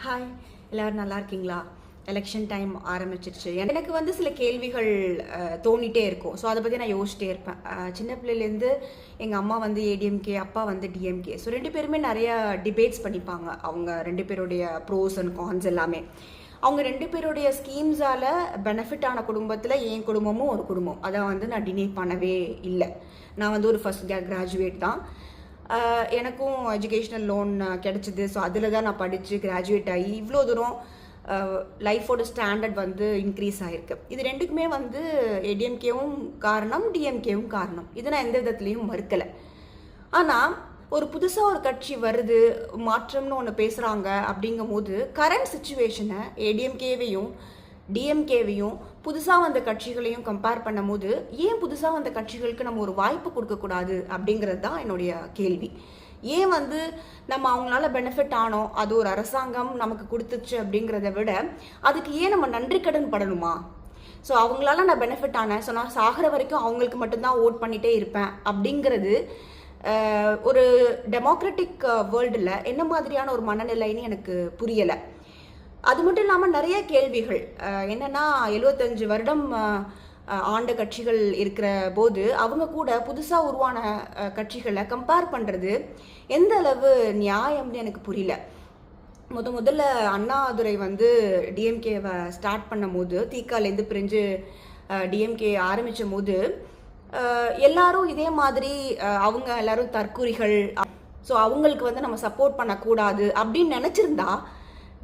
Hi, எல்லோரும் நல்லா இருக்கீங்களா? எலெக்ஷன் டைம் ஆரம்பிச்சிருச்சு. எனக்கு வந்து சில கேள்விகள் தோணிகிட்டே இருக்கும். ஸோ அதை பற்றி நான் யோசிச்சிட்டே இருப்பேன். சின்ன பிள்ளையிலேருந்து எங்கள் அம்மா வந்து ஏடிஎம்கே, அப்பா வந்து டிஎம்கே. ஸோ ரெண்டு பேருமே நிறையா டிபேட்ஸ் பண்ணிப்பாங்க. அவங்க ரெண்டு பேருடைய ப்ரோஸ் அண்ட் கான்ஸ் எல்லாமே. அவங்க ரெண்டு பேருடைய ஸ்கீம்ஸால் பெனிஃபிட் ஆன குடும்பத்தில் என் குடும்பமும் ஒரு குடும்பம். அதை வந்து நான் டினை பண்ணவே இல்லை. நான் வந்து ஒரு ஃபர்ஸ்ட் கிராஜுவேட் தான். எனக்கும் எஜுகேஷ்னல் லோன் கிடச்சிது. ஸோ அதில் தான் நான் படித்து கிராஜுவேட் ஆகி இவ்வளோ தூரம் லைஃபோட ஸ்டாண்டர்ட் வந்து இன்க்ரீஸ் ஆகிருக்கு. இது ரெண்டுக்குமே வந்து ஏடிஎம்கேவும் காரணம், டிஎம்கேவும் காரணம். இதை நான் எந்த விதத்துலேயும் மறுக்கலை. ஆனால் ஒரு புதுசாக ஒரு கட்சி வருது, மாற்றம்னு ஒன்று பேசுகிறாங்க. அப்படிங்கும் போது கரண்ட் சுச்சுவேஷனை ஏடிஎம்கேவையும் டிஎம்கேவையும் புதுசாக வந்த கட்சிகளையும் கம்பேர் பண்ணும் போது ஏன் புதுசாக வந்த கட்சிகளுக்கு நம்ம ஒரு வாய்ப்பு கொடுக்கக்கூடாது அப்படிங்கிறது தான் என்னுடைய கேள்வி. ஏன் வந்து நம்ம அவங்களால பெனிஃபிட் ஆனோம், அது ஒரு அரசாங்கம் நமக்கு கொடுத்துச்சு அப்படிங்கிறத விட அதுக்கு ஏன் நம்ம நன்றி கடன் படணுமா? ஸோ அவங்களால நான் பெனிஃபிட் ஆனேன், ஸோ நான் சாகிற வரைக்கும் அவங்களுக்கு மட்டும்தான் ஓட் பண்ணிகிட்டே இருப்பேன் அப்படிங்கிறது ஒரு டெமோக்ராட்டிக் வேர்ல்டில் என்ன மாதிரியான ஒரு மனநிலைன்னு எனக்கு புரியலை. அது மட்டும் இல்லாமல் நிறைய கேள்விகள் என்னென்னா, 75 வருடம் ஆண்ட கட்சிகள் இருக்கிற போது அவங்க கூட புதுசாக உருவான கட்சிகளை கம்பேர் பண்ணுறது எந்த அளவு நியாயம்னு எனக்கு புரியல. முதல்ல அண்ணாதுரை வந்து டிஎம்கேவை ஸ்டார்ட் பண்ணும் போது, தீக்காலேருந்து பிரிஞ்சு டிஎம்கே ஆரம்பித்த போது எல்லாரும் இதே மாதிரி அவங்க எல்லாரும் தற்கூரிகள், ஸோ அவங்களுக்கு வந்து நம்ம சப்போர்ட் பண்ணக்கூடாது அப்படின்னு நினச்சிருந்தா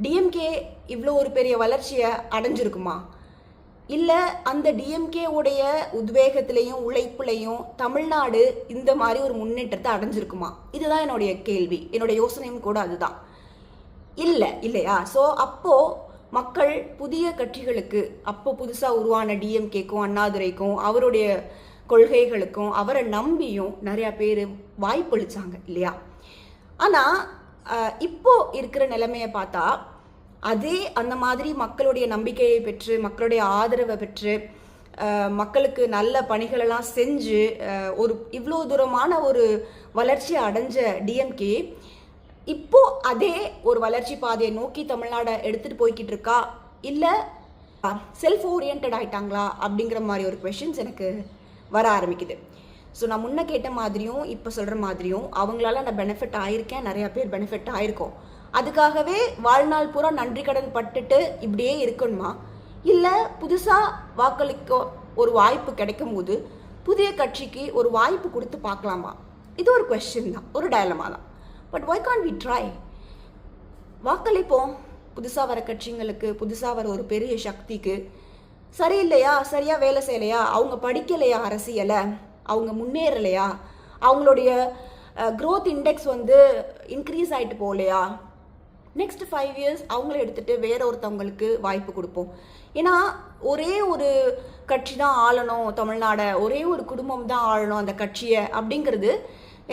டிஎம்கே இவ்வளோ ஒரு பெரிய வளர்ச்சியை அடைஞ்சிருக்குமா? இல்லை அந்த டிஎம்கே உடைய உத்வேகத்திலையும் உழைப்புலையும் தமிழ்நாடு இந்த மாதிரி ஒரு முன்னேற்றத்தை அடைஞ்சிருக்குமா? இதுதான் என்னுடைய கேள்வி. என்னுடைய யோசனையும் கூட அதுதான். இல்லையா? ஸோ அப்போது மக்கள் புதிய கட்சிகளுக்கு, அப்போ புதுசாக உருவான டிஎம்கேக்கும் அண்ணாதுரைக்கும் அவருடைய கொள்கைகளுக்கும் அவரை நம்பியும் நிறையா பேர் வாய்ப்பளிச்சாங்க இல்லையா? ஆனால் இப்போ இருக்கிற நிலைமையை பார்த்தா அதே அந்த மாதிரி மக்களுடைய நம்பிக்கையை பெற்று, மக்களுடைய ஆதரவை பெற்று, மக்களுக்கு நல்ல பணிகளெல்லாம் செஞ்சு ஒரு இவ்வளோ தூரமான ஒரு வளர்ச்சி அடைஞ்ச டிஎம்கே இப்போ அதே ஒரு வளர்ச்சி பாதையை நோக்கி தமிழ்நாடை எடுத்துகிட்டு போய்கிட்டு இருக்கா, இல்லை செல்ஃப் ஓரியன்ட் ஆகிட்டாங்களா அப்படிங்கிற மாதிரி ஒரு கொஷின்ஸ் எனக்கு வர ஆரம்பிக்குது. ஸோ நான் முன்ன கேட்ட மாதிரியும் இப்போ சொல்கிற மாதிரியும் அவங்களால நான் பெனிஃபிட் ஆகியிருக்கேன், நிறையா பேர் பெனிஃபிட் ஆகிருக்கோம். அதுக்காகவே வாழ்நாள் பூரா நன்றி கடன் பட்டுட்டு இப்படியே இருக்கணுமா? இல்லை புதுசாக வாக்களிக்க ஒரு வாய்ப்பு கிடைக்கும் போது புதிய கட்சிக்கு ஒரு வாய்ப்பு கொடுத்து பார்க்கலாமா? இது ஒரு கொஸ்டின் தான், ஒரு டயலமா தான். But why can't we try? வாக்களிப்போம் புதுசாக வர கட்சிங்களுக்கு, புதுசாக வர ஒரு பெரிய சக்திக்கு. சரியில்லையா, சரியாக வேலை செய்யலையா, அவங்க படிக்கலையா, அரசியலை அவங்க முன்னேறலையா, அவங்களுடைய க்ரோத் இண்டெக்ஸ் வந்து இன்க்ரீஸ் ஆகிட்டு போகலையா, நெக்ஸ்ட் 5 இயர்ஸ் அவங்கள எடுத்துகிட்டு வேற ஒருத்தவங்களுக்கு வாய்ப்பு கொடுப்போம். ஏன்னா ஒரே ஒரு கட்சி தான் ஆளணும் தமிழ்நாடை, ஒரே ஒரு குடும்பம் தான் ஆளணும் அந்த கட்சியை அப்படிங்கிறது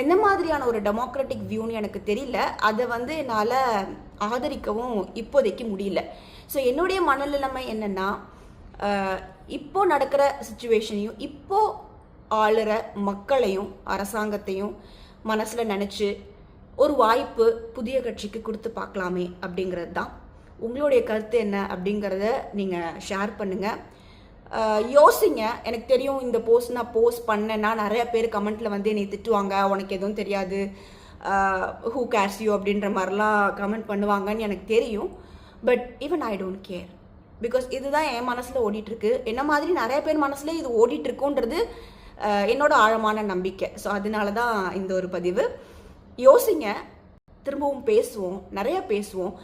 எந்த மாதிரியான ஒரு டெமோக்ராட்டிக் வியூன்னு எனக்கு தெரியல. அதை வந்து என்னால் ஆதரிக்கவும் இப்போதைக்கு முடியல. ஸோ என்னுடைய மனநிலைமை என்னென்னா, இப்போ நடக்கிற சுச்சுவேஷனையும் இப்போ ஆளுற மக்களையும் அரசாங்கத்தையும் மனசில் நினச்சி ஒரு வாய்ப்பு புதிய கட்சிக்கு கொடுத்து பார்க்கலாமே அப்படிங்கிறது தான். உங்களுடைய கருத்து என்ன அப்படிங்கிறத நீங்கள் ஷேர் பண்ணுங்கள், யோசிங்க. எனக்கு தெரியும் இந்த போஸ்ட் நான் போஸ்ட் பண்ணேன்னா நிறைய பேர் கமெண்ட்டில் வந்து என்னை திட்டுவாங்க, உனக்கு எதுவும் தெரியாது, ஹூ கேர்ஸ் யூ அப்படின்ற மாதிரிலாம் கமெண்ட் பண்ணுவாங்கன்னு எனக்கு தெரியும். But even I don't care, because இதுதான் என் மனசில் ஓடிட்டுருக்கு. என்ன மாதிரி நிறைய பேர் மனசில் இது ஓடிட்டுருக்குன்றது என்னோட ஆழமான நம்பிக்கை. ஸோ அதனால தான் இந்த ஒரு பதிவு. யோசிங்க, திரும்பவும் பேசுவோம், நிறைய பேசுவோம்.